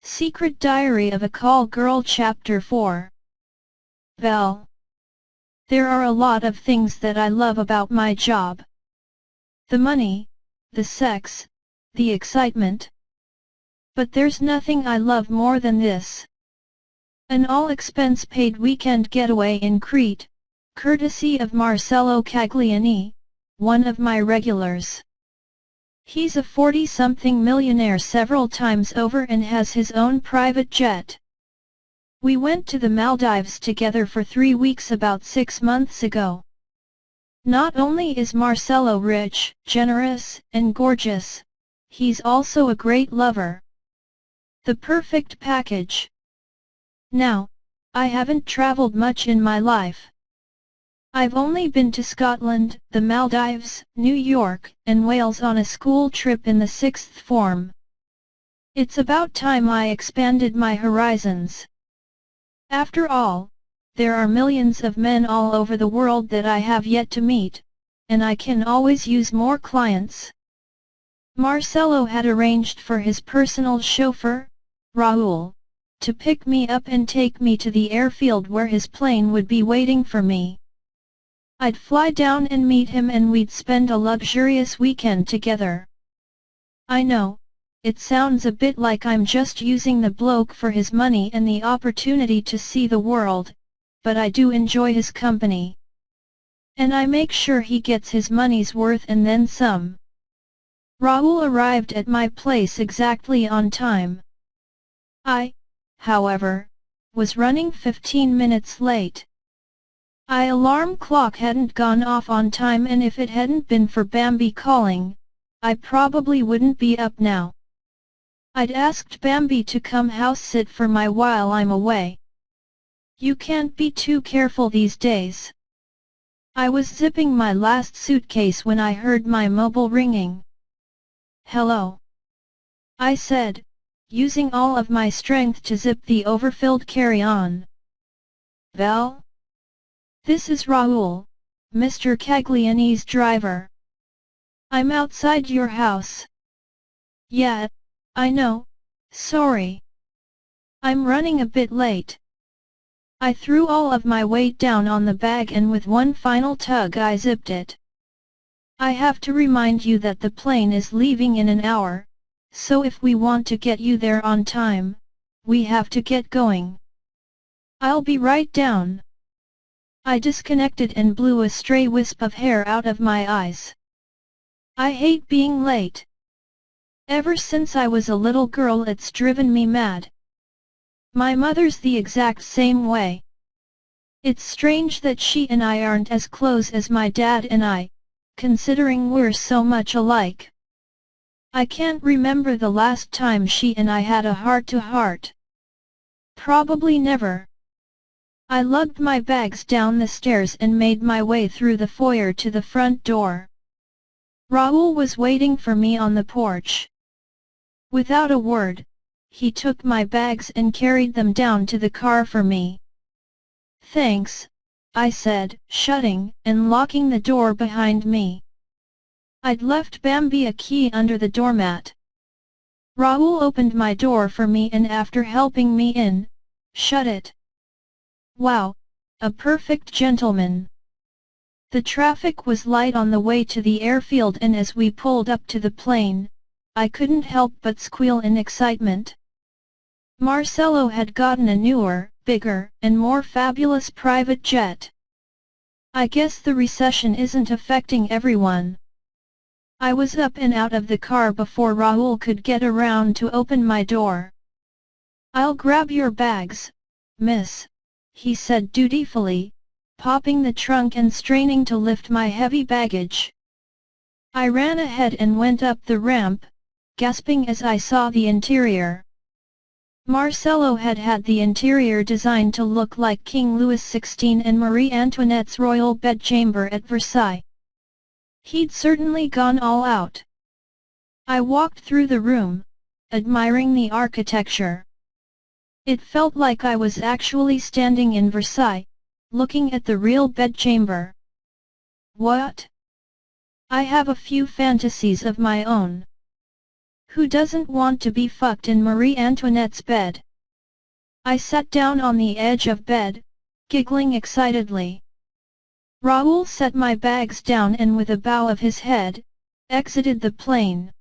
Secret Diary of a Call Girl Chapter 4. Well, there are a lot of things that I love about my job. The money, the sex, the excitement. But there's nothing I love more than this. An all-expense-paid weekend getaway in Crete, courtesy of Marcello Cagliani, one of my regulars. He's a 40-something millionaire several times over and has his own private jet. We went to the Maldives together for 3 weeks about 6 months ago. Not only is Marcello rich, generous, and gorgeous, he's also a great lover. The perfect package. Now, I haven't traveled much in my life. I've only been to Scotland, the Maldives, New York, and Wales on a school trip in the 6th form. It's about time I expanded my horizons. After all, there are millions of men all over the world that I have yet to meet, and I can always use more clients. Marcello had arranged for his personal chauffeur, Raoul, to pick me up and take me to the airfield where his plane would be waiting for me. I'd fly down and meet him and we'd spend a luxurious weekend together. I know, it sounds a bit like I'm just using the bloke for his money and the opportunity to see the world, but I do enjoy his company. And I make sure he gets his money's worth and then some. Raoul arrived at my place exactly on time. I, however, was running 15 minutes late. My alarm clock hadn't gone off on time, and if it hadn't been for Bambi calling, I probably wouldn't be up now. I'd asked Bambi to come house sit for me while I'm away. You can't be too careful these days. I was zipping my last suitcase when I heard my mobile ringing. Hello, I said, using all of my strength to zip the overfilled carry-on. Well? This is Raoul, Mr. Cagliani's driver. I'm outside your house. Yeah, I know, sorry. I'm running a bit late. I threw all of my weight down on the bag and with one final tug I zipped it. I have to remind you that the plane is leaving in an hour, so if we want to get you there on time, we have to get going. I'll be right down. I disconnected and blew a stray wisp of hair out of my eyes. I hate being late. Ever since I was a little girl it's driven me mad. My mother's the exact same way. It's strange that she and I aren't as close as my dad and I, considering we're so much alike. I can't remember the last time she and I had a heart-to-heart. Probably never. I lugged my bags down the stairs and made my way through the foyer to the front door. Raoul was waiting for me on the porch. Without a word, he took my bags and carried them down to the car for me. Thanks, I said, shutting and locking the door behind me. I'd left Bambi a key under the doormat. Raoul opened my door for me and after helping me in, shut it. Wow, a perfect gentleman. The traffic was light on the way to the airfield and as we pulled up to the plane, I couldn't help but squeal in excitement. Marcello had gotten a newer, bigger, and more fabulous private jet. I guess the recession isn't affecting everyone. I was up and out of the car before Raoul could get around to open my door. I'll grab your bags, miss, he said dutifully, popping the trunk and straining to lift my heavy baggage. I ran ahead and went up the ramp, gasping as I saw the interior. Marcello had had the interior designed to look like King Louis XVI and Marie Antoinette's royal bedchamber at Versailles. He'd certainly gone all out. I walked through the room, admiring the architecture. It felt like I was actually standing in Versailles, looking at the real bedchamber. What? I have a few fantasies of my own. Who doesn't want to be fucked in Marie Antoinette's bed? I sat down on the edge of bed, giggling excitedly. Raoul set my bags down and with a bow of his head, exited the plane.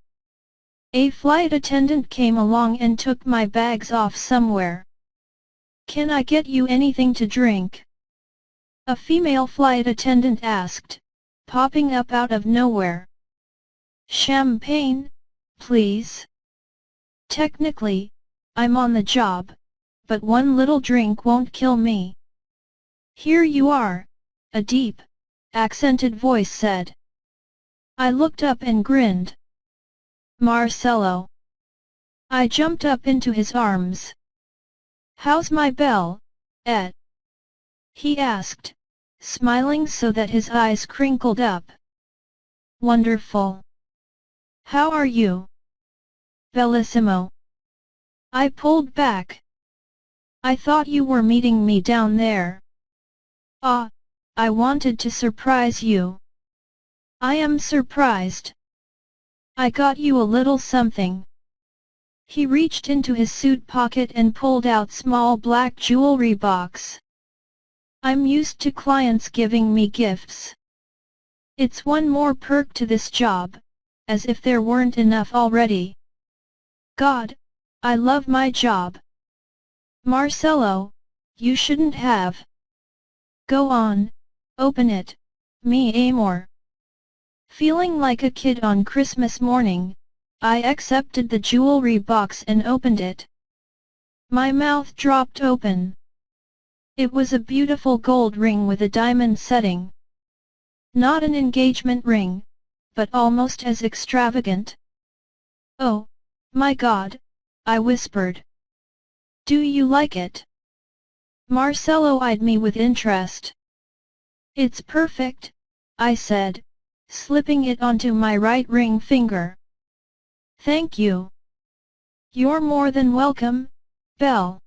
A flight attendant came along and took my bags off somewhere. "Can I get you anything to drink?" a female flight attendant asked, popping up out of nowhere. "Champagne, please." "Technically, I'm on the job, but one little drink won't kill me." "Here you are," a deep, accented voice said. I looked up and grinned. Marcello. I jumped up into his arms. "How's my belle, et?" he asked, smiling so that his eyes crinkled up. "Wonderful. How are you?" "Bellissimo." I pulled back. "I thought you were meeting me down there." "Ah, I wanted to surprise you." "I am surprised. I got you a little something." He reached into his suit pocket and pulled out small black jewelry box. "I'm used to clients giving me gifts. It's one more perk to this job, as if there weren't enough already. God, I love my job." "Marcello, you shouldn't have." "Go on, open it, mi amor." Feeling like a kid on Christmas morning, I accepted the jewelry box and opened it. My mouth dropped open. It was a beautiful gold ring with a diamond setting. Not an engagement ring, but almost as extravagant. "Oh, my God," I whispered. "Do you like it?" Marcello eyed me with interest. "It's perfect," I said, slipping it onto my right ring finger. "Thank you." "You're more than welcome, Belle.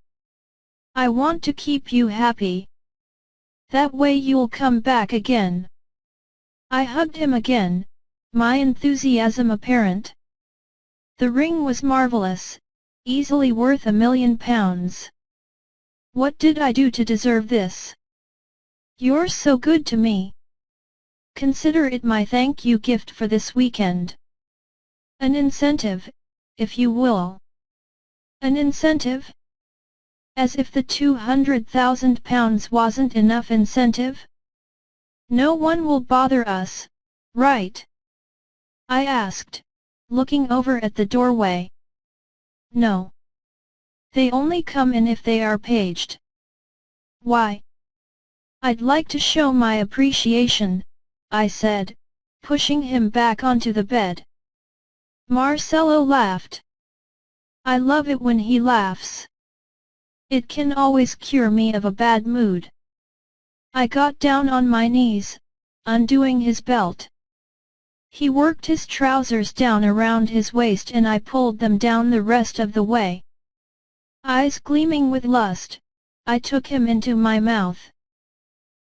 I want to keep you happy. That way you'll come back again." I hugged him again, my enthusiasm apparent. The ring was marvelous, easily worth £1,000,000. What did I do to deserve this? "You're so good to me. Consider it my thank you gift for this weekend. An incentive, if you will." "An incentive?" As if the £200,000 wasn't enough incentive? "No one will bother us, right?" I asked, looking over at the doorway. "No. They only come in if they are paged." "Why?" "I'd like to show my appreciation," I said, pushing him back onto the bed. Marcello laughed. I love it when he laughs. It can always cure me of a bad mood. I got down on my knees, undoing his belt. He worked his trousers down around his waist and I pulled them down the rest of the way. Eyes gleaming with lust, I took him into my mouth.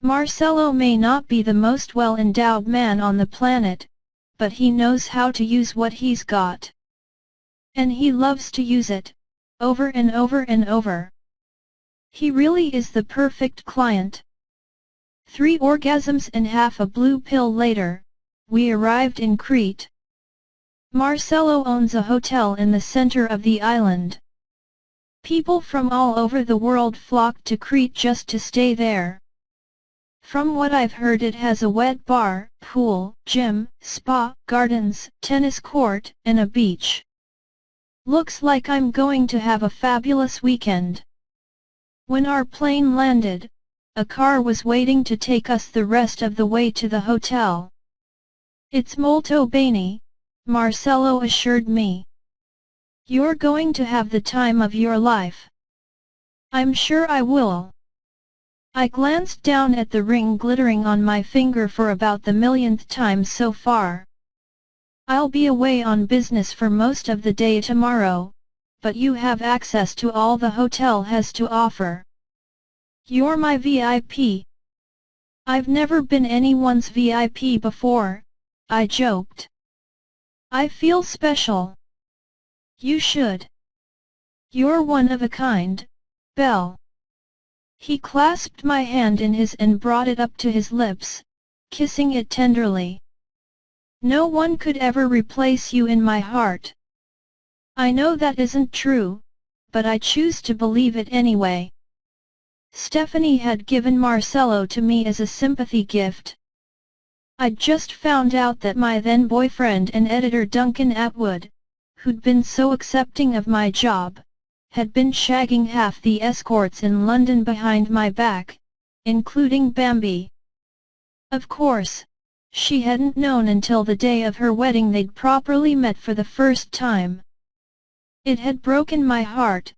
Marcello may not be the most well-endowed man on the planet, but he knows how to use what he's got. And he loves to use it, over and over and over. He really is the perfect client. 3 orgasms and half a blue pill later, we arrived in Crete. Marcello owns a hotel in the center of the island. People from all over the world flock to Crete just to stay there. From what I've heard, it has a wet bar, pool, gym, spa, gardens, tennis court, and a beach. Looks like I'm going to have a fabulous weekend. When our plane landed, a car was waiting to take us the rest of the way to the hotel. "It's molto bene," Marcello assured me. "You're going to have the time of your life." "I'm sure I will." I glanced down at the ring glittering on my finger for about the millionth time so far. "I'll be away on business for most of the day tomorrow, but you have access to all the hotel has to offer. You're my VIP." "I've never been anyone's VIP before," I joked. "I feel special." You should. You're one of a kind, Belle. He clasped my hand in his and brought it up to his lips, kissing it tenderly. No one could ever replace you in my heart. I know that isn't true, but I choose to believe it anyway. Stephanie had given Marcello to me as a sympathy gift. I'd just found out that my then boyfriend and editor Duncan Atwood, who'd been so accepting of my job, had been shagging half the escorts in London behind my back, including Bambi. Of course, she hadn't known until the day of her wedding they'd properly met for the first time. It had broken my heart,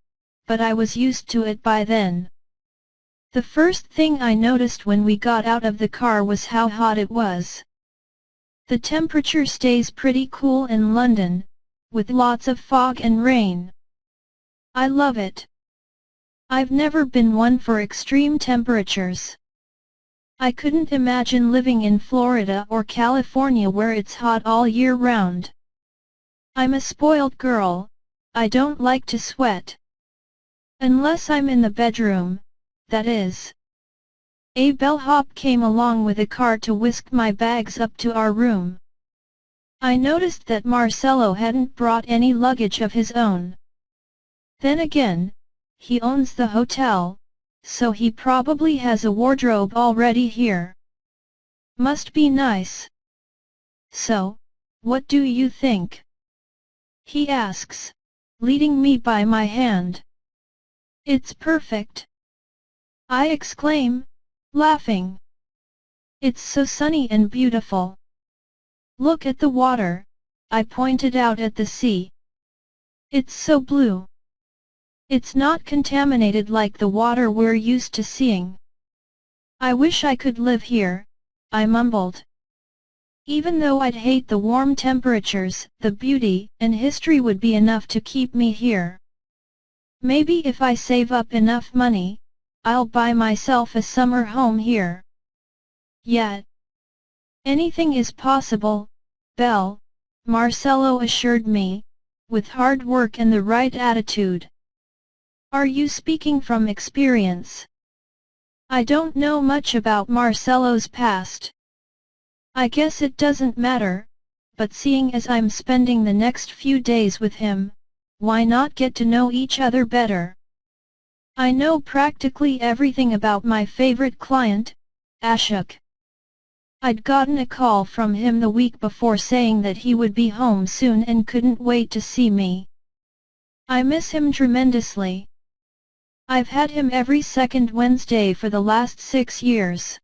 but I was used to it by then. The first thing I noticed when we got out of the car was how hot it was. The temperature stays pretty cool in London, with lots of fog and rain. I love it. I've never been one for extreme temperatures. I couldn't imagine living in Florida or California where it's hot all year round. I'm a spoiled girl, I don't like to sweat. Unless I'm in the bedroom, that is. A bellhop came along with a car to whisk my bags up to our room. I noticed that Marcello hadn't brought any luggage of his own. Then again, he owns the hotel, so he probably has a wardrobe already here. Must be nice. So, what do you think? He asks, leading me by my hand. It's perfect. I exclaim, laughing. It's so sunny and beautiful. Look at the water, I pointed out at the sea. It's so blue. It's not contaminated like the water we're used to seeing. I wish I could live here, I mumbled. Even though I'd hate the warm temperatures, the beauty and history would be enough to keep me here. Maybe if I save up enough money, I'll buy myself a summer home here. Yet, anything is possible, Belle, Marcello assured me, with hard work and the right attitude. Are you speaking from experience? I don't know much about Marcello's past. I guess it doesn't matter, but seeing as I'm spending the next few days with him, why not get to know each other better? I know practically everything about my favorite client, Ashok. I'd gotten a call from him the week before saying that he would be home soon and couldn't wait to see me. I miss him tremendously. I've had him every second Wednesday for the last 6 years.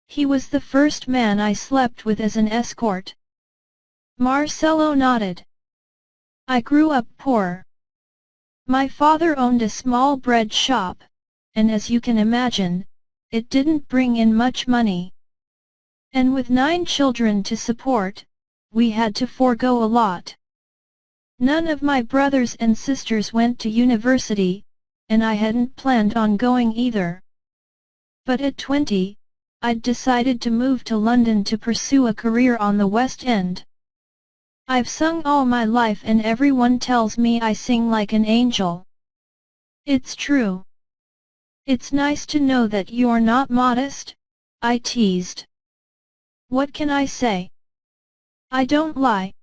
He was the first man I slept with as an escort. Marcello nodded. I grew up poor. My father owned a small bread shop, and as you can imagine, it didn't bring in much money. And with 9 children to support, we had to forego a lot. None of my brothers and sisters went to university, and I hadn't planned on going either. But at 20, I'd decided to move to London to pursue a career on the West End. I've sung all my life and everyone tells me I sing like an angel. It's true. It's nice to know that you're not modest, I teased. What can I say? I don't lie.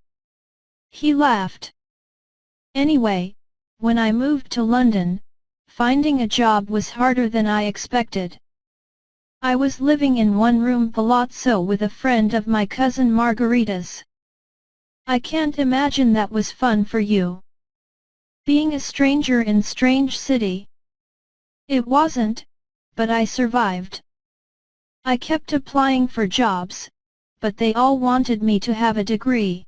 He laughed. Anyway, when I moved to London, finding a job was harder than I expected. I was living in one-room palazzo with a friend of my cousin Margarita's. I can't imagine that was fun for you. Being a stranger in strange city. It wasn't, but I survived. I kept applying for jobs, but they all wanted me to have a degree.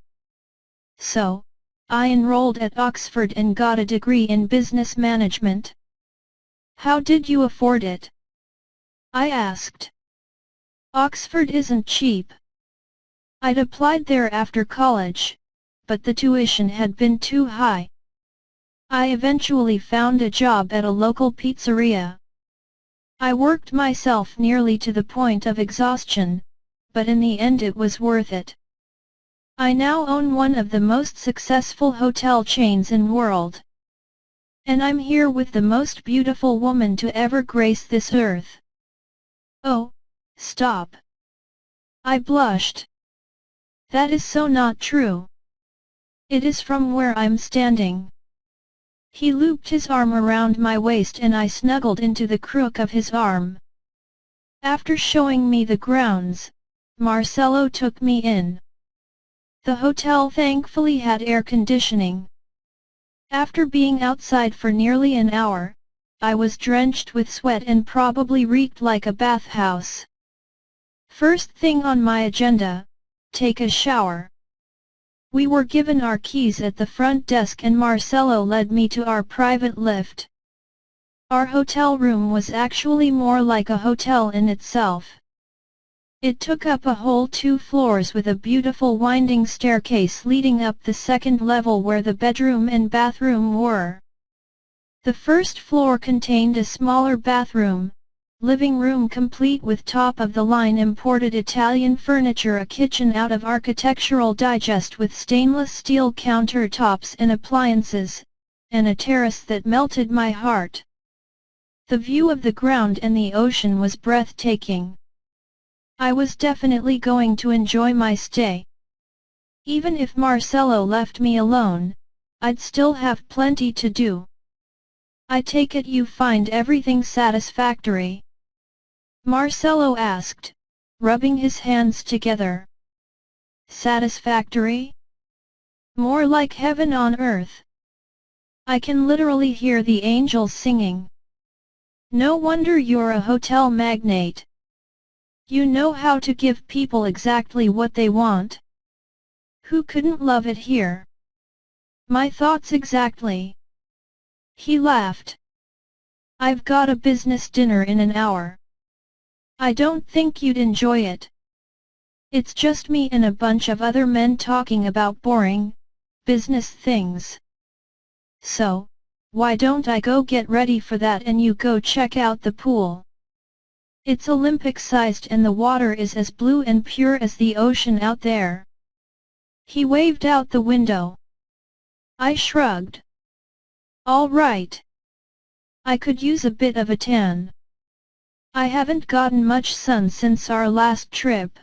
So, I enrolled at Oxford and got a degree in business management. How did you afford it? I asked. Oxford isn't cheap. I'd applied there after college, but the tuition had been too high. I eventually found a job at a local pizzeria. I worked myself nearly to the point of exhaustion, but in the end it was worth it. I now own one of the most successful hotel chains in world. And I'm here with the most beautiful woman to ever grace this earth. Oh, stop. I blushed. That is so not true. It is from where I'm standing. He looped his arm around my waist and I snuggled into the crook of his arm. After showing me the grounds, Marcello took me in. The hotel thankfully had air conditioning. After being outside for nearly an hour, I was drenched with sweat and probably reeked like a bathhouse. First thing on my agenda, take a shower. We were given our keys at the front desk and Marcello led me to our private lift. Our hotel room was actually more like a hotel in itself. It took up a whole 2 floors with a beautiful winding staircase leading up the second level where the bedroom and bathroom were. The first floor contained a smaller bathroom, living room complete with top-of-the-line imported Italian furniture, a kitchen out of Architectural Digest with stainless steel countertops and appliances, and a terrace that melted my heart. The view of the ground and the ocean was breathtaking. I was definitely going to enjoy my stay. Even if Marcello left me alone, I'd still have plenty to do. I take it you find everything satisfactory? Marcello asked, rubbing his hands together. Satisfactory? More like heaven on earth. I can literally hear the angels singing. No wonder you're a hotel magnate. You know how to give people exactly what they want. Who couldn't love it here? My thoughts exactly. He laughed. I've got a business dinner in an hour. I don't think you'd enjoy it. It's just me and a bunch of other men talking about boring, business things. So, why don't I go get ready for that and you go check out the pool? It's Olympic-sized and the water is as blue and pure as the ocean out there. He waved out the window. I shrugged. All right. I could use a bit of a tan. I haven't gotten much sun since our last trip.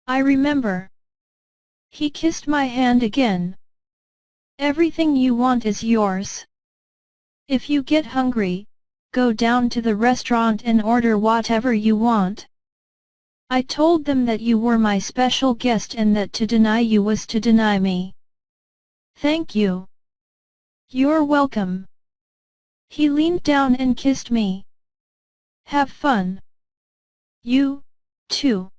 I remember. He kissed my hand again. Everything you want is yours. If you get hungry, go down to the restaurant and order whatever you want. I told them that you were my special guest and that to deny you was to deny me. Thank you. You're welcome. He leaned down and kissed me. Have fun. You, too.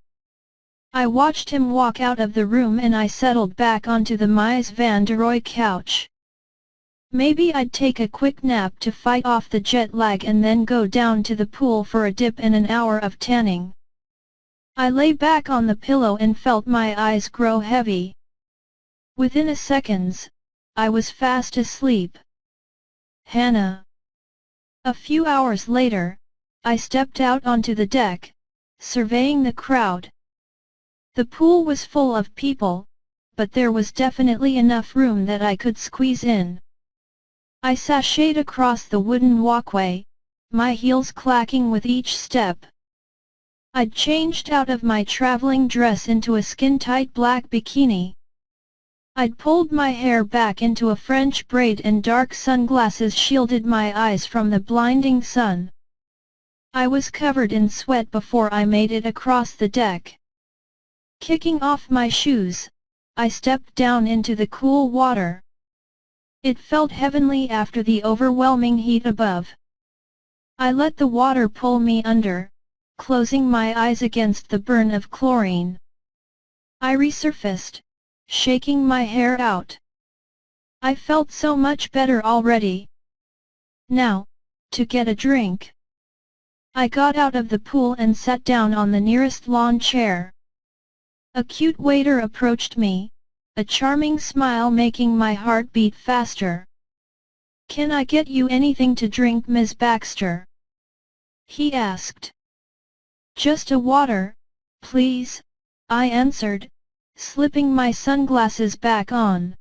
I watched him walk out of the room and I settled back onto the Mies van der Rohe couch. Maybe I'd take a quick nap to fight off the jet lag and then go down to the pool for a dip and an hour of tanning. I lay back on the pillow and felt my eyes grow heavy. Within a seconds, I was fast asleep. Hannah. A few hours later, I stepped out onto the deck, surveying the crowd. The pool was full of people, but there was definitely enough room that I could squeeze in. I sashayed across the wooden walkway, my heels clacking with each step. I'd changed out of my traveling dress into a skin-tight black bikini. I'd pulled my hair back into a French braid and dark sunglasses shielded my eyes from the blinding sun. I was covered in sweat before I made it across the deck. Kicking off my shoes, I stepped down into the cool water. It felt heavenly after the overwhelming heat above. I let the water pull me under, closing my eyes against the burn of chlorine. I resurfaced, shaking my hair out. I felt so much better already. Now, to get a drink. I got out of the pool and sat down on the nearest lawn chair. A cute waiter approached me, a charming smile making my heart beat faster. "Can I get you anything to drink, Ms. Baxter?" he asked. "Just a water, please," I answered, slipping my sunglasses back on.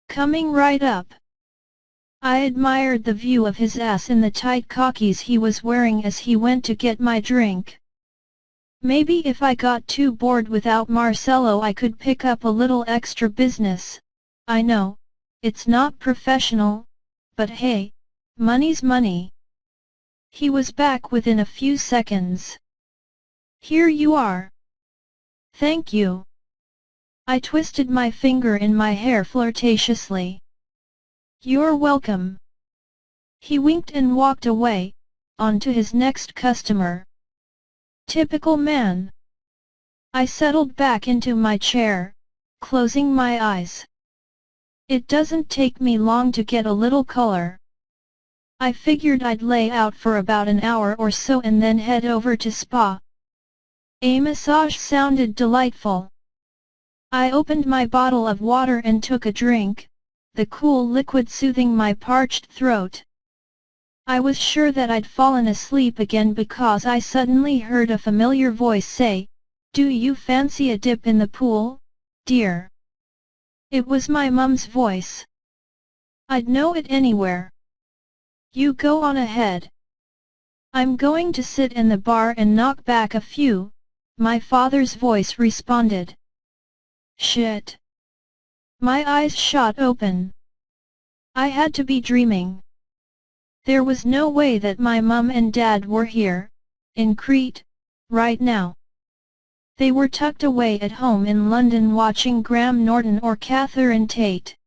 Coming right up. I admired the view of his ass in the tight khakis he was wearing as he went to get my drink. Maybe if I got too bored without Marcello I could pick up a little extra business. I know, it's not professional, but hey, money's money. He was back within a few seconds. Here you are. Thank you. I twisted my finger in my hair flirtatiously. You're welcome. He winked and walked away, on to his next customer. Typical man. I settled back into my chair, closing my eyes. It doesn't take me long to get a little color. I figured I'd lay out for about an hour or so and then head over to spa. A massage sounded delightful. I opened my bottle of water and took a drink, the cool liquid soothing my parched throat. I was sure that I'd fallen asleep again because I suddenly heard a familiar voice say, "Do you fancy a dip in the pool, dear?" It was my mum's voice. I'd know it anywhere. You go on ahead. I'm going to sit in the bar and knock back a few, my father's voice responded. Shit. My eyes shot open. I had to be dreaming. There was no way that my mum and dad were here, in Crete, right now. They were tucked away at home in London watching Graham Norton or Catherine Tate.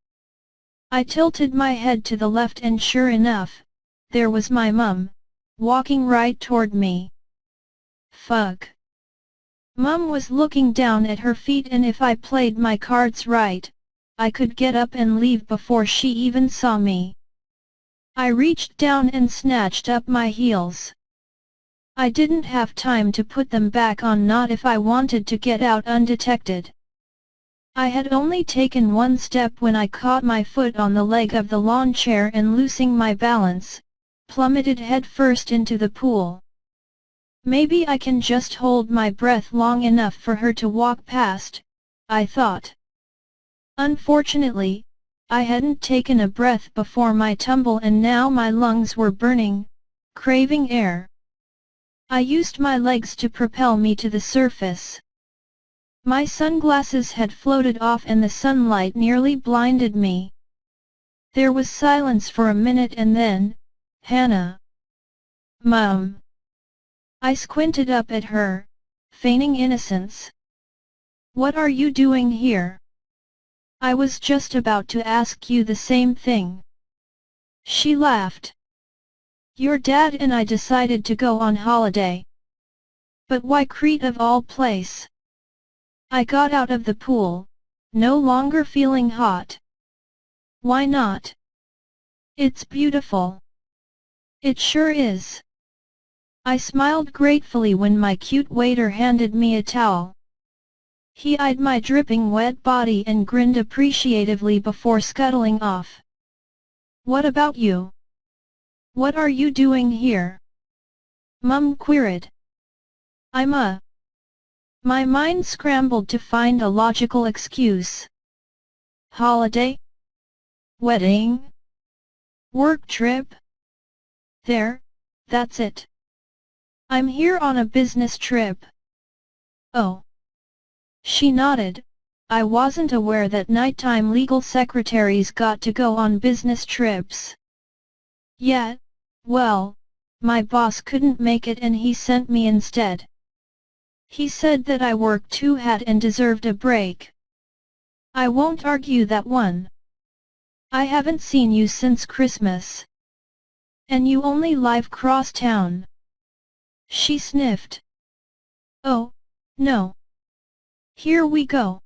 I tilted my head to the left and sure enough, there was my mum, walking right toward me. Fuck. Mum was looking down at her feet and if I played my cards right, I could get up and leave before she even saw me. I reached down and snatched up my heels. I didn't have time to put them back on not if I wanted to get out undetected. I had only taken one step when I caught my foot on the leg of the lawn chair and losing my balance, plummeted headfirst into the pool. Maybe I can just hold my breath long enough for her to walk past, I thought. Unfortunately, I hadn't taken a breath before my tumble and now my lungs were burning, craving air. I used my legs to propel me to the surface. My sunglasses had floated off and the sunlight nearly blinded me. There was silence for a minute and then, Hannah. Mum. I squinted up at her, feigning innocence. What are you doing here? I was just about to ask you the same thing. She laughed. Your dad and I decided to go on holiday. But why Crete of all place? I got out of the pool, no longer feeling hot. Why not? It's beautiful. It sure is. I smiled gratefully when my cute waiter handed me a towel. He eyed my dripping wet body and grinned appreciatively before scuttling off. What about you? What are you doing here? Mum queried. My mind scrambled to find a logical excuse. Holiday? Wedding? Work trip? That's it. I'm here on a business trip. Oh. She nodded. I wasn't aware that nighttime legal secretaries got to go on business trips. Yeah, well, my boss couldn't make it and he sent me instead. He said that I worked too hard and deserved a break. I won't argue that one. I haven't seen you since Christmas. And you only live cross town. She sniffed. Oh, no. Here we go.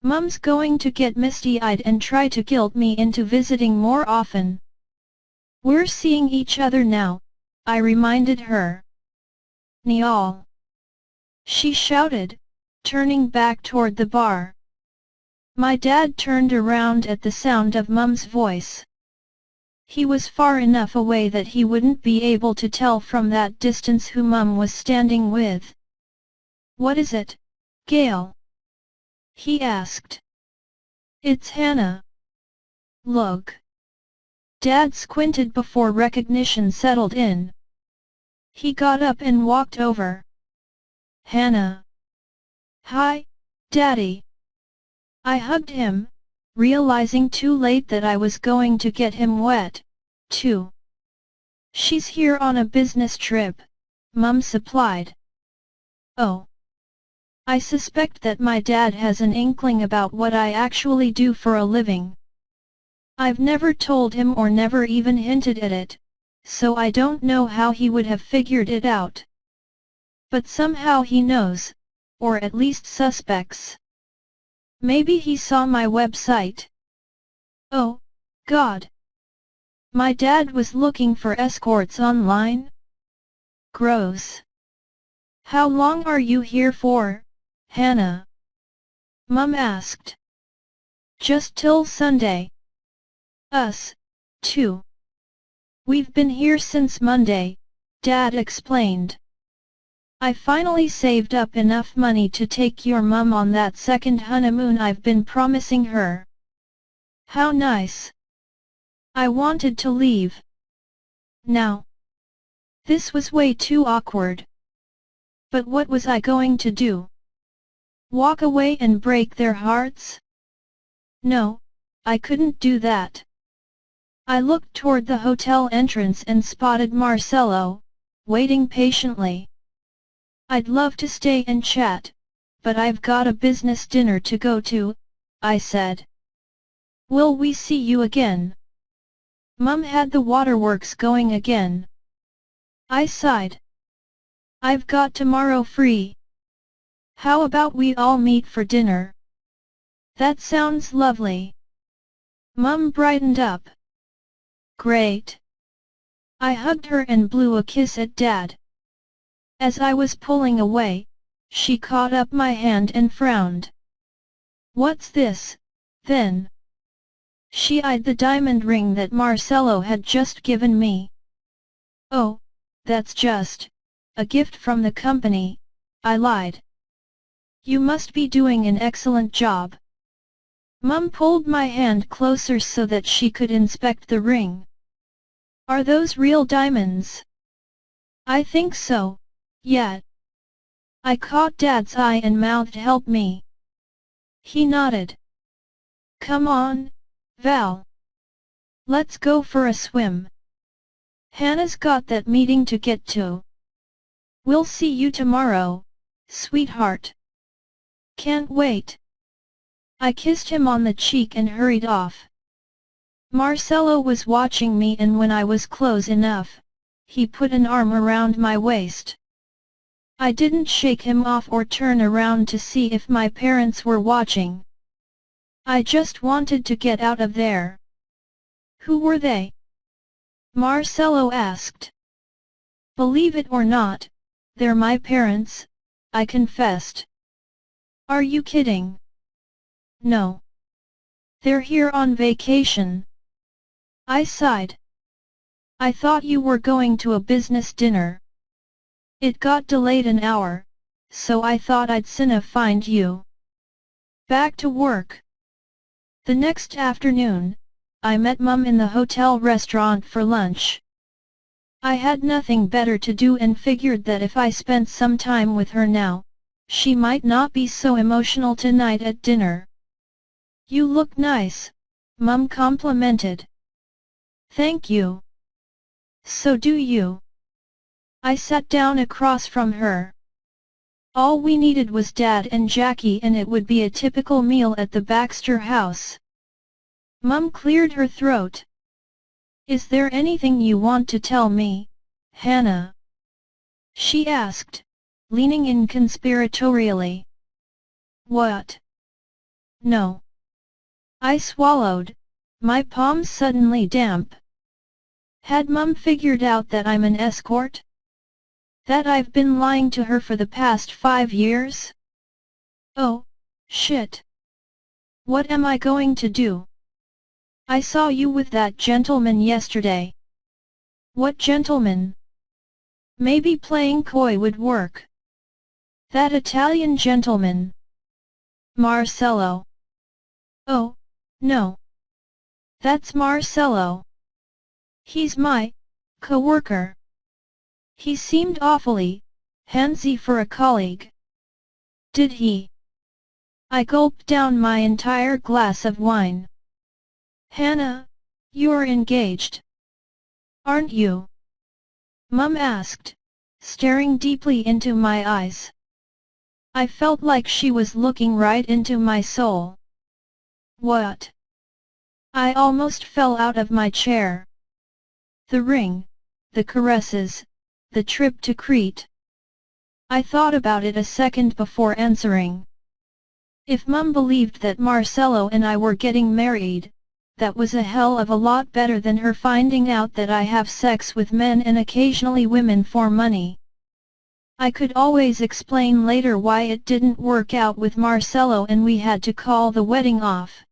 Mum's going to get misty-eyed and try to guilt me into visiting more often. We're seeing each other now, I reminded her. Niall. She shouted, turning back toward the bar. My dad turned around at the sound of Mum's voice. He was far enough away that he wouldn't be able to tell from that distance who Mum was standing with. What is it, Gail? he asked. It's Hannah. Look. Dad squinted before recognition settled in. He got up and walked over. Hannah. Hi, Daddy. I hugged him, realizing too late that I was going to get him wet, too. She's here on a business trip, Mum supplied. Oh. I suspect that my dad has an inkling about what I actually do for a living. I've never told him or never even hinted at it, so I don't know how he would have figured it out. But somehow he knows, or at least suspects. Maybe he saw my website. Oh, God. My dad was looking for escorts online? Gross. How long are you here for, Hannah? Mum asked. Just till Sunday. Us, too. We've been here since Monday, Dad explained. I finally saved up enough money to take your mum on that second honeymoon I've been promising her. How nice. I wanted to leave. Now. This was way too awkward. But what was I going to do? Walk away and break their hearts? No, I couldn't do that. I looked toward the hotel entrance and spotted Marcello, waiting patiently. I'd love to stay and chat, but I've got a business dinner to go to, I said. Will we see you again? Mum had the waterworks going again. I sighed. I've got tomorrow free. How about we all meet for dinner? That sounds lovely. Mum brightened up. Great. I hugged her and blew a kiss at Dad. As I was pulling away, she caught up my hand and frowned. What's this, then? She eyed the diamond ring that Marcello had just given me. Oh, that's just a gift from the company, I lied. You must be doing an excellent job. Mum pulled my hand closer so that she could inspect the ring. Are those real diamonds? I think so, yeah. I caught Dad's eye and mouthed help me. He nodded. Come on, Val. Let's go for a swim. Hannah's got that meeting to get to. We'll see you tomorrow, sweetheart. Can't wait. I kissed him on the cheek and hurried off. Marcello was watching me, and when I was close enough, he put an arm around my waist. I didn't shake him off or turn around to see if my parents were watching. I just wanted to get out of there. Who were they? Marcello asked. Believe it or not, they're my parents, I confessed. Are you kidding? No. They're here on vacation. I sighed. I thought you were going to a business dinner. It got delayed an hour, so I thought I'd sooner find you. Back to work. The next afternoon, I met Mum in the hotel restaurant for lunch. I had nothing better to do and figured that if I spent some time with her now, she might not be so emotional tonight at dinner. You look nice, Mum complimented. Thank you. So do you. I sat down across from her. All we needed was Dad and Jackie, and it would be a typical meal at the Baxter house. Mum cleared her throat. Is there anything you want to tell me, Hannah? She asked, leaning in conspiratorially. What? No. I swallowed, my palms suddenly damp. Had Mum figured out that I'm an escort? That I've been lying to her for the past 5 years? Oh, shit. What am I going to do? I saw you with that gentleman yesterday. What gentleman? Maybe playing coy would work. That Italian gentleman. Marcello. Oh, no. That's Marcello. He's my co-worker. He seemed awfully handsy for a colleague. Did he? I gulped down my entire glass of wine. Hannah, you're engaged. Aren't you? Mum asked, staring deeply into my eyes. I felt like she was looking right into my soul. What? I almost fell out of my chair. The ring, the caresses, the trip to Crete. I thought about it a second before answering. If Mum believed that Marcello and I were getting married, that was a hell of a lot better than her finding out that I have sex with men and occasionally women for money. I could always explain later why it didn't work out with Marcello and we had to call the wedding off.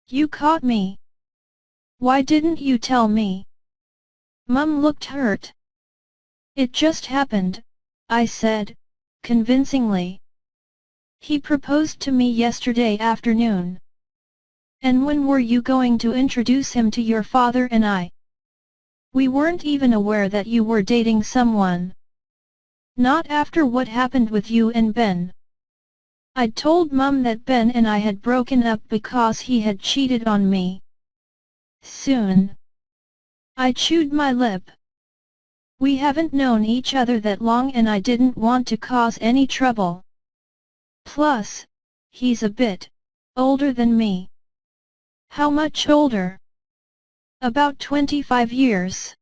You caught me. Why didn't you tell me? Mum looked hurt. It just happened, I said, convincingly. He proposed to me yesterday afternoon. And when were you going to introduce him to your father and I? We weren't even aware that you were dating someone. Not after what happened with you and Ben. I'd told Mum that Ben and I had broken up because he had cheated on me. Soon. I chewed my lip. We haven't known each other that long and I didn't want to cause any trouble. Plus, he's a bit older than me. How much older? About 25 years.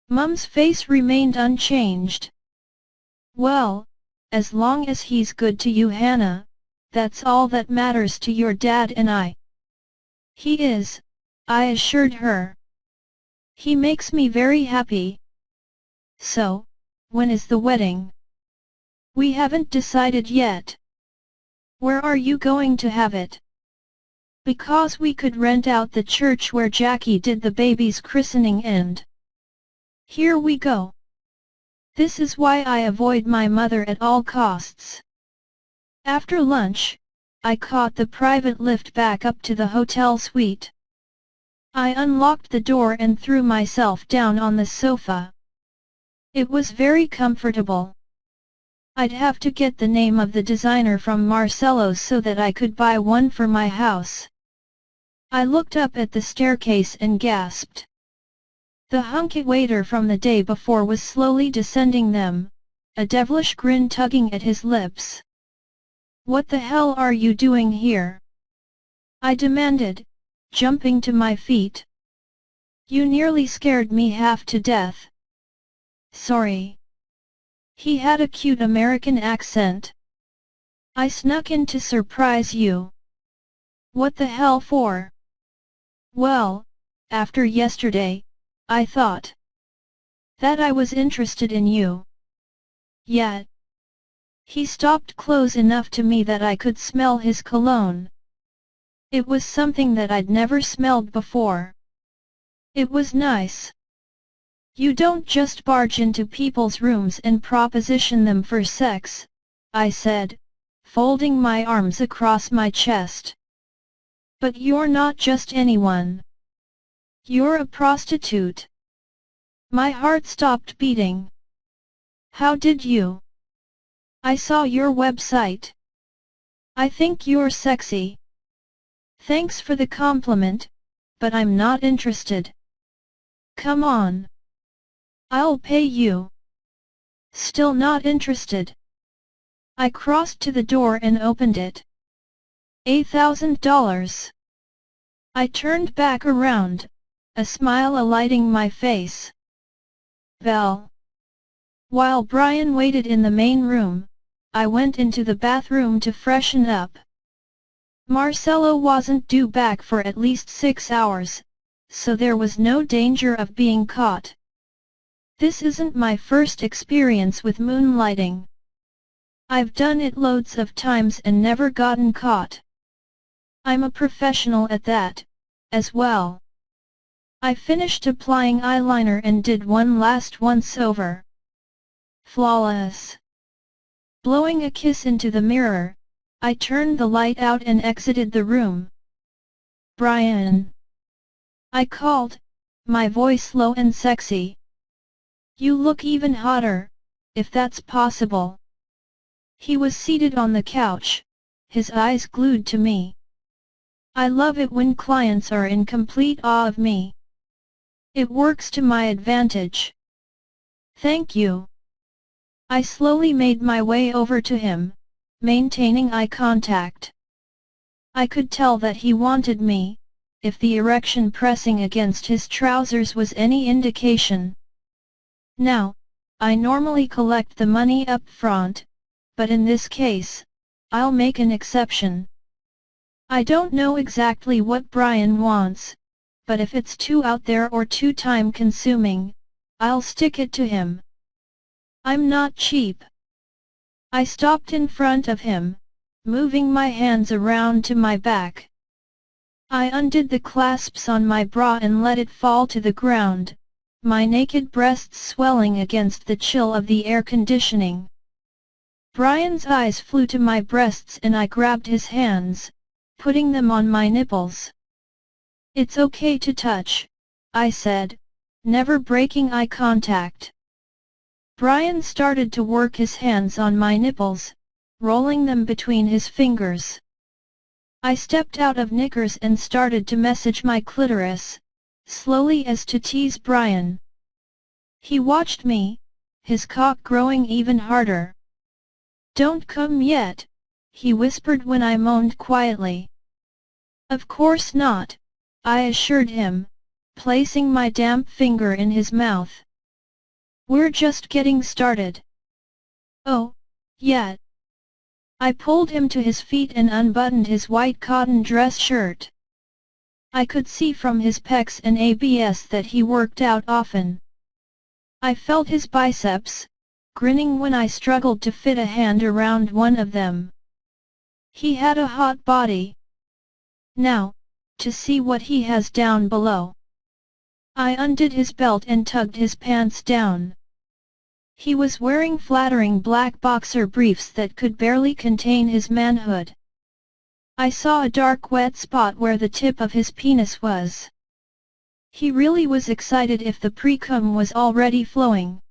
Mum's face remained unchanged. Well, as long as he's good to you, Hannah, that's all that matters to your dad and I. He is, I assured her. He makes me very happy. So, when is the wedding? We haven't decided yet. Where are you going to have it? Because we could rent out the church where Jackie did the baby's christening and... Here we go. This is why I avoid my mother at all costs. After lunch, I caught the private lift back up to the hotel suite. I unlocked the door and threw myself down on the sofa. It was very comfortable. I'd have to get the name of the designer from Marcello so that I could buy one for my house. I looked up at the staircase and gasped. The hunky waiter from the day before was slowly descending them, a devilish grin tugging at his lips. What the hell are you doing here? I demanded, jumping to my feet. You nearly scared me half to death. Sorry. He had a cute American accent. I snuck in to surprise you. What the hell for? Well, after yesterday, I thought that I was interested in you. Yet. He stopped close enough to me that I could smell his cologne. It was something that I'd never smelled before. It was nice. You don't just barge into people's rooms and proposition them for sex, I said, folding my arms across my chest. But you're not just anyone. You're a prostitute. My heart stopped beating. How did you? I saw your website. I think you're sexy. Thanks for the compliment, but I'm not interested. Come on. I'll pay you. Still not interested. I crossed to the door and opened it. $8,000. I turned back around, a smile alighting my face. Bell. While Brian waited in the main room, I went into the bathroom to freshen up. Marcello wasn't due back for at least 6 hours, so there was no danger of being caught. This isn't my first experience with moonlighting. I've done it loads of times and never gotten caught. I'm a professional at that, as well. I finished applying eyeliner and did one last once-over. Flawless. Blowing a kiss into the mirror, I turned the light out and exited the room. "Brian!" I called, my voice low and sexy. "You look even hotter, if that's possible." He was seated on the couch, his eyes glued to me. I love it when clients are in complete awe of me. It works to my advantage. "Thank you." I slowly made my way over to him, maintaining eye contact. I could tell that he wanted me, if the erection pressing against his trousers was any indication. Now, I normally collect the money up front, but in this case, I'll make an exception. I don't know exactly what Brian wants, but if it's too out there or too time-consuming, I'll stick it to him. I'm not cheap. I stopped in front of him, moving my hands around to my back. I undid the clasps on my bra and let it fall to the ground, my naked breasts swelling against the chill of the air conditioning. Brian's eyes flew to my breasts and I grabbed his hands, putting them on my nipples. "It's okay to touch," I said, never breaking eye contact. Brian started to work his hands on my nipples, rolling them between his fingers. I stepped out of knickers and started to massage my clitoris, slowly as to tease Brian. He watched me, his cock growing even harder. "Don't come yet," he whispered when I moaned quietly. "Of course not," I assured him, placing my damp finger in his mouth. "We're just getting started." "Oh, yeah." I pulled him to his feet and unbuttoned his white cotton dress shirt. I could see from his pecs and abs that he worked out often. I felt his biceps, grinning when I struggled to fit a hand around one of them. He had a hot body. Now, to see what he has down below. I undid his belt and tugged his pants down. He was wearing flattering black boxer briefs that could barely contain his manhood. I saw a dark wet spot where the tip of his penis was. He really was excited if the pre-cum was already flowing.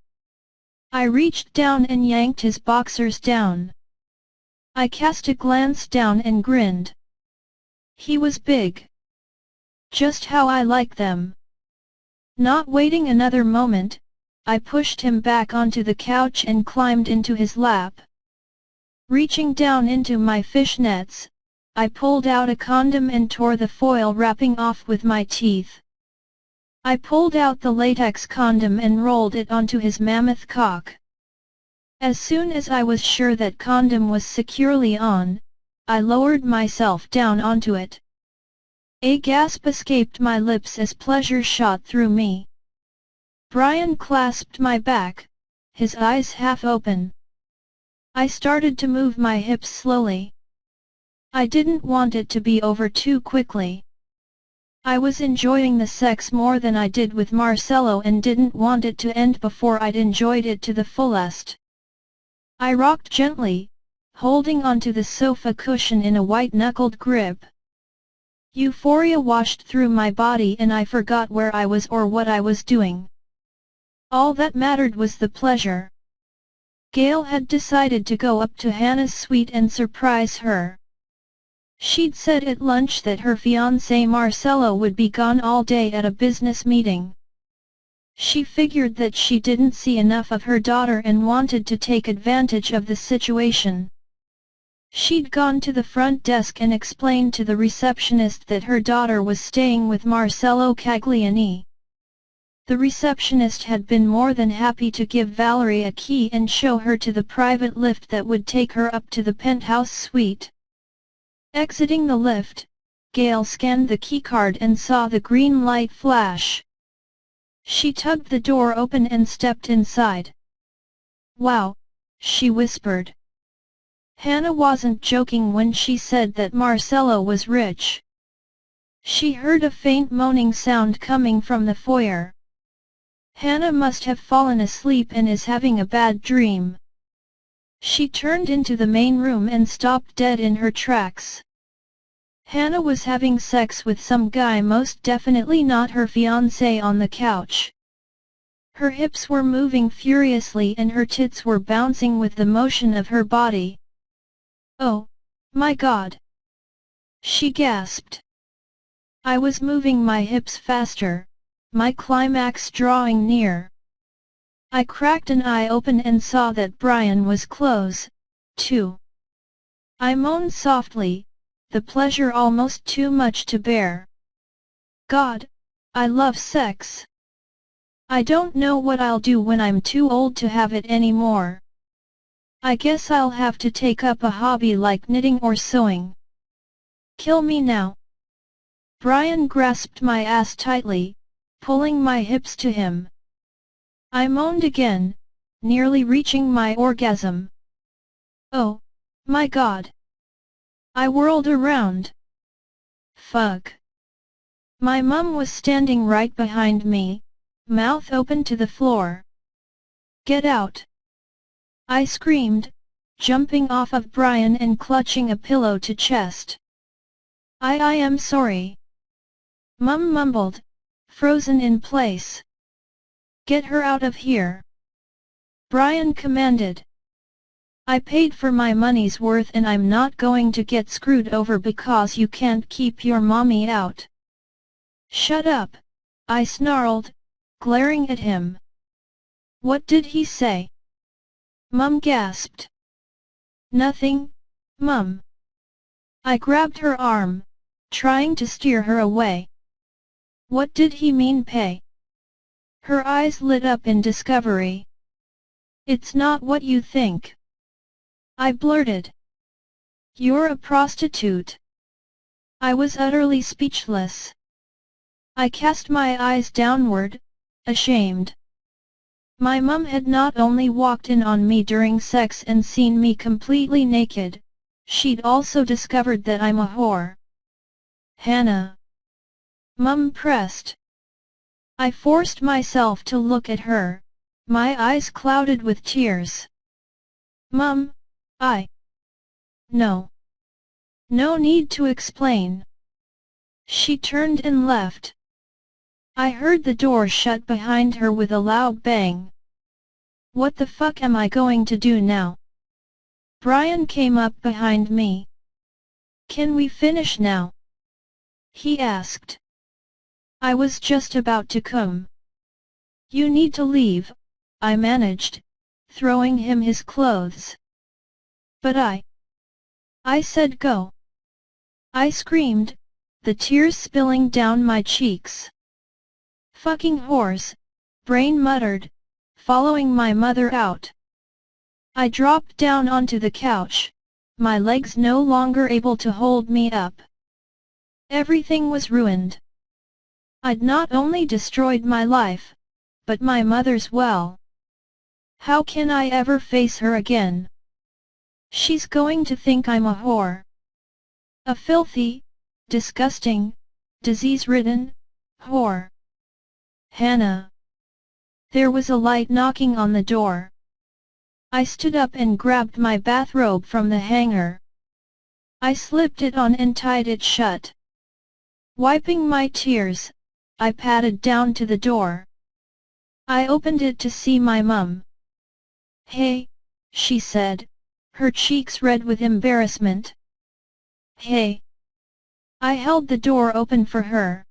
I reached down and yanked his boxers down. I cast a glance down and grinned. He was big. Just how I like them. Not waiting another moment, I pushed him back onto the couch and climbed into his lap. Reaching down into my fishnets, I pulled out a condom and tore the foil wrapping off with my teeth. I pulled out the latex condom and rolled it onto his mammoth cock. As soon as I was sure that condom was securely on, I lowered myself down onto it. A gasp escaped my lips as pleasure shot through me. Brian clasped my back, his eyes half open. I started to move my hips slowly. I didn't want it to be over too quickly. I was enjoying the sex more than I did with Marcello and didn't want it to end before I'd enjoyed it to the fullest. I rocked gently, holding onto the sofa cushion in a white-knuckled grip. Euphoria washed through my body and I forgot where I was or what I was doing. All that mattered was the pleasure. Gail had decided to go up to Hannah's suite and surprise her. She'd said at lunch that her fiancé Marcello would be gone all day at a business meeting. She figured that she didn't see enough of her daughter and wanted to take advantage of the situation. She'd gone to the front desk and explained to the receptionist that her daughter was staying with Marcello Cagliani. The receptionist had been more than happy to give Valerie a key and show her to the private lift that would take her up to the penthouse suite. Exiting the lift, Gail scanned the keycard and saw the green light flash. She tugged the door open and stepped inside. "Wow," she whispered. Hannah wasn't joking when she said that Marcello was rich. She heard a faint moaning sound coming from the foyer. Hannah must have fallen asleep and is having a bad dream. She turned into the main room and stopped dead in her tracks. Hannah was having sex with some guy, most definitely not her fiancé, on the couch. Her hips were moving furiously and her tits were bouncing with the motion of her body. "Oh, my God!" she gasped. I was moving my hips faster, my climax drawing near. I cracked an eye open and saw that Brian was close, too. I moaned softly, the pleasure almost too much to bear. God, I love sex. I don't know what I'll do when I'm too old to have it anymore. I guess I'll have to take up a hobby like knitting or sewing. Kill me now. Brian grasped my ass tightly, pulling my hips to him. I moaned again, nearly reaching my orgasm. Oh, my God. I whirled around. Fuck. My mum was standing right behind me, mouth open to the floor. Get out! I screamed, jumping off of Brian and clutching a pillow to chest. I am sorry. Mum mumbled, frozen in place. Get her out of here. Brian commanded. I paid for my money's worth and I'm not going to get screwed over because you can't keep your mommy out. Shut up, I snarled, glaring at him. What did he say? Mum gasped. Nothing, Mum. I grabbed her arm, trying to steer her away. What did he mean pay? Her eyes lit up in discovery. It's not what you think. I blurted. You're a prostitute. I was utterly speechless. I cast my eyes downward, ashamed. My mum had not only walked in on me during sex and seen me completely naked, she'd also discovered that I'm a whore. Hannah. Mum pressed. I forced myself to look at her, my eyes clouded with tears. Mum, No. No need to explain. She turned and left. I heard the door shut behind her with a loud bang. What the fuck am I going to do now? Brian came up behind me. Can we finish now? He asked. I was just about to come. You need to leave, I managed, throwing him his clothes. But I said go. I screamed, the tears spilling down my cheeks. Fucking whores, Brain muttered, following my mother out. I dropped down onto the couch, my legs no longer able to hold me up. Everything was ruined. I'd not only destroyed my life, but my mother's well. How can I ever face her again? She's going to think I'm a whore. A filthy, disgusting, disease-ridden whore. Hannah. There was a light knocking on the door. I stood up and grabbed my bathrobe from the hanger. I slipped it on and tied it shut. Wiping my tears, I padded down to the door. I opened it to see my mum. Hey, she said, her cheeks red with embarrassment. Hey. I held the door open for her.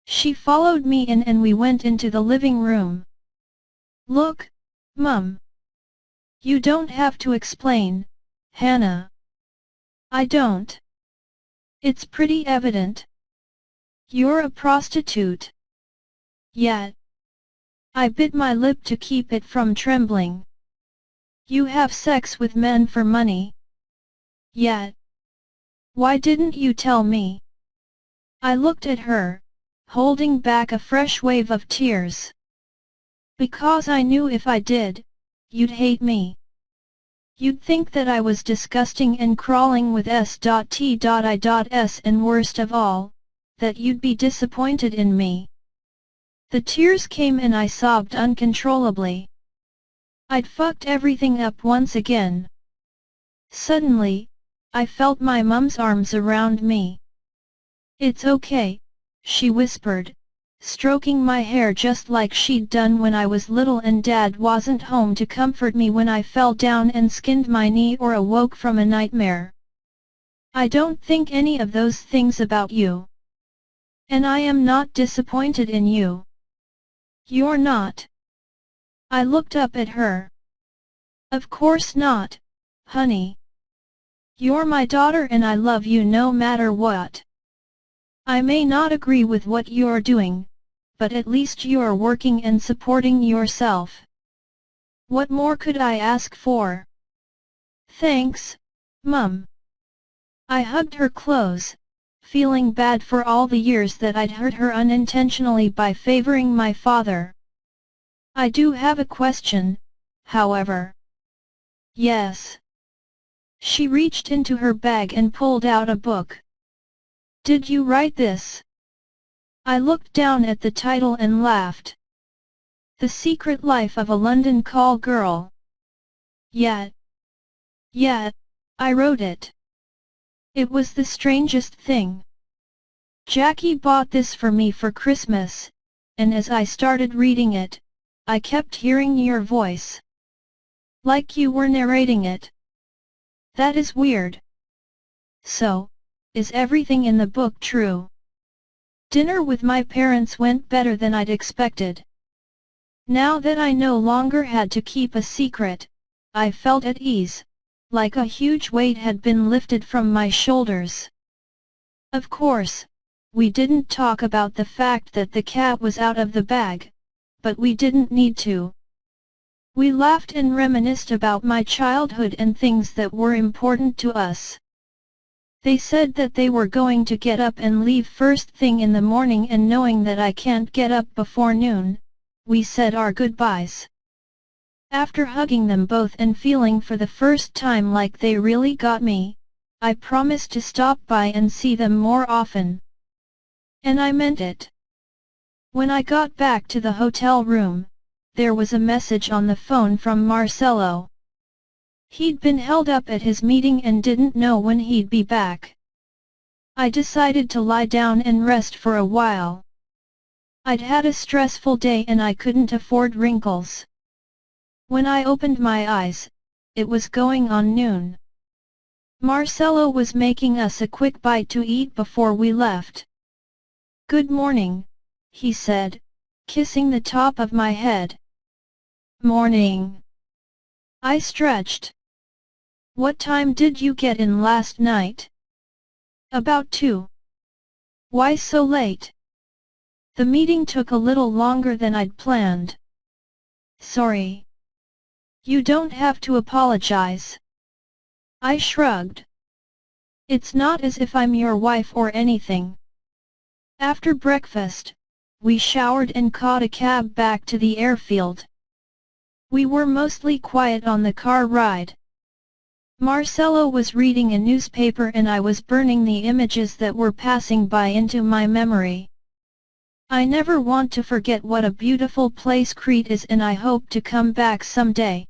She followed me in and we went into the living room. Look, Mum. You don't have to explain, Hannah. I don't. It's pretty evident. You're a prostitute. Yet. I bit my lip to keep it from trembling. You have sex with men for money. Yet. Why didn't you tell me? I looked at her, holding back a fresh wave of tears. Because I knew if I did, you'd hate me. You'd think that I was disgusting and crawling with S.T.I.S. and worst of all, that you'd be disappointed in me. The tears came and I sobbed uncontrollably. I'd fucked everything up once again. Suddenly, I felt my mum's arms around me. "It's okay," she whispered, stroking my hair just like she'd done when I was little and Dad wasn't home to comfort me when I fell down and skinned my knee or awoke from a nightmare. "I don't think any of those things about you. And I am not disappointed in you." "You're not?" I looked up at her. "Of course not, honey. You're my daughter and I love you no matter what. I may not agree with what you're doing, but at least you're working and supporting yourself. What more could I ask for?" "Thanks, Mum." I hugged her close, feeling bad for all the years that I'd hurt her unintentionally by favoring my father. "I do have a question, however." "Yes." She reached into her bag and pulled out a book. "Did you write this?" I looked down at the title and laughed. "The Secret Life of a London Call Girl." Yeah, I wrote it. It was the strangest thing. Jackie bought this for me for Christmas, and as I started reading it, I kept hearing your voice. Like you were narrating it. That is weird. So, is everything in the book true? Dinner with my parents went better than I'd expected. Now that I no longer had to keep a secret, I felt at ease, like a huge weight had been lifted from my shoulders. Of course, we didn't talk about the fact that the cat was out of the bag, but we didn't need to. We laughed and reminisced about my childhood and things that were important to us. They said that they were going to get up and leave first thing in the morning, and knowing that I can't get up before noon, we said our goodbyes. After hugging them both and feeling for the first time like they really got me, I promised to stop by and see them more often. And I meant it. When I got back to the hotel room, there was a message on the phone from Marcello. He'd been held up at his meeting and didn't know when he'd be back. I decided to lie down and rest for a while. I'd had a stressful day and I couldn't afford wrinkles. When I opened my eyes, it was going on noon. Marcello was making us a quick bite to eat before we left. "Good morning," he said, kissing the top of my head. "Morning." I stretched. "What time did you get in last night?" "About 2. "Why so late?" "The meeting took a little longer than I'd planned." "Sorry." "You don't have to apologize." I shrugged. "It's not as if I'm your wife or anything." After breakfast, we showered and caught a cab back to the airfield. We were mostly quiet on the car ride. Marcello was reading a newspaper and I was burning the images that were passing by into my memory. I never want to forget what a beautiful place Crete is, and I hope to come back someday.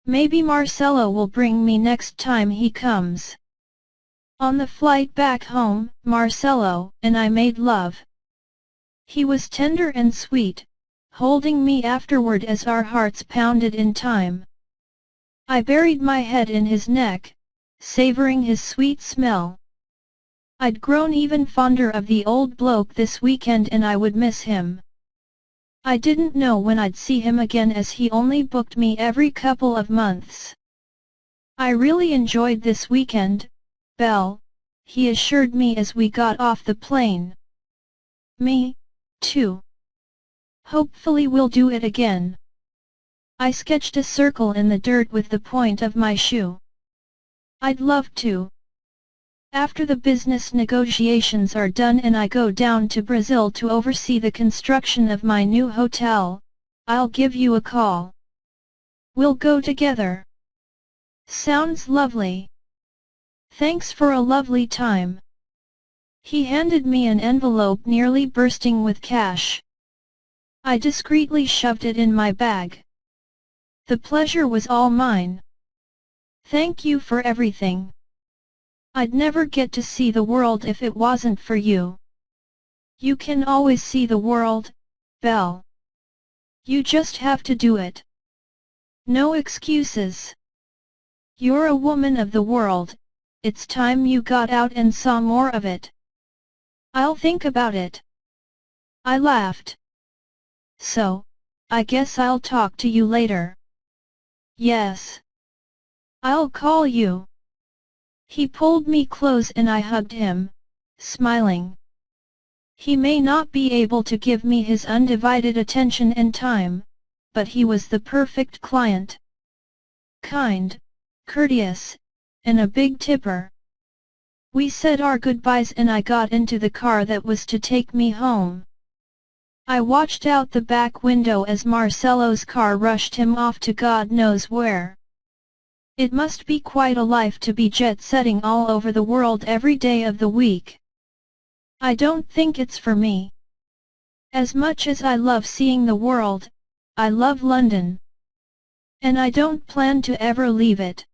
Maybe Marcello will bring me next time he comes. On the flight back home, Marcello and I made love. He was tender and sweet, holding me afterward as our hearts pounded in time. I buried my head in his neck, savoring his sweet smell. I'd grown even fonder of the old bloke this weekend and I would miss him. I didn't know when I'd see him again, as he only booked me every couple of months. "I really enjoyed this weekend, Belle," he assured me as we got off the plane. "Me, too. Hopefully we'll do it again." I sketched a circle in the dirt with the point of my shoe. "I'd love to. After the business negotiations are done and I go down to Brazil to oversee the construction of my new hotel, I'll give you a call. We'll go together." "Sounds lovely. Thanks for a lovely time." He handed me an envelope nearly bursting with cash. I discreetly shoved it in my bag. The pleasure was all mine. Thank you for everything. I'd never get to see the world if it wasn't for you. You can always see the world, Belle. You just have to do it. No excuses. You're a woman of the world, it's time you got out and saw more of it. I'll think about it. I laughed. So, I guess I'll talk to you later. Yes. I'll call you. He pulled me close and I hugged him, smiling. He may not be able to give me his undivided attention and time, but he was the perfect client. Kind, courteous, and a big tipper. We said our goodbyes and I got into the car that was to take me home. I watched out the back window as Marcello's car rushed him off to God knows where. It must be quite a life to be jet-setting all over the world every day of the week. I don't think it's for me. As much as I love seeing the world, I love London. And I don't plan to ever leave it.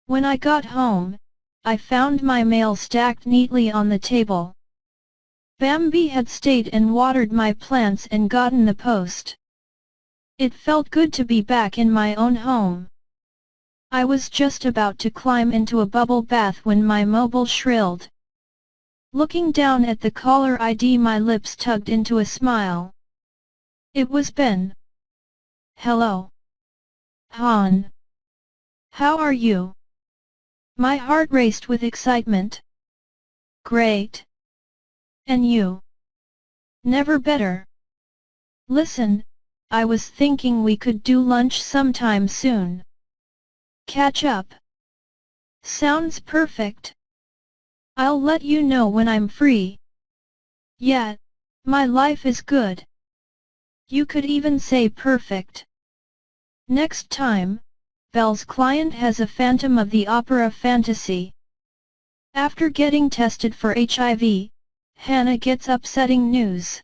When I got home, I found my mail stacked neatly on the table. Bambi had stayed and watered my plants and gotten the post. It felt good to be back in my own home. I was just about to climb into a bubble bath when my mobile shrilled. Looking down at the caller ID, my lips tugged into a smile. It was Ben. Hello. Han. How are you? My heart raced with excitement. Great. And you? Never better. Listen, I was thinking we could do lunch sometime soon. Catch up. Sounds perfect. I'll let you know when I'm free. Yeah, my life is good. You could even say perfect. Next time, Belle's client has a Phantom of the Opera fantasy. After getting tested for HIV, Hannah gets upsetting news.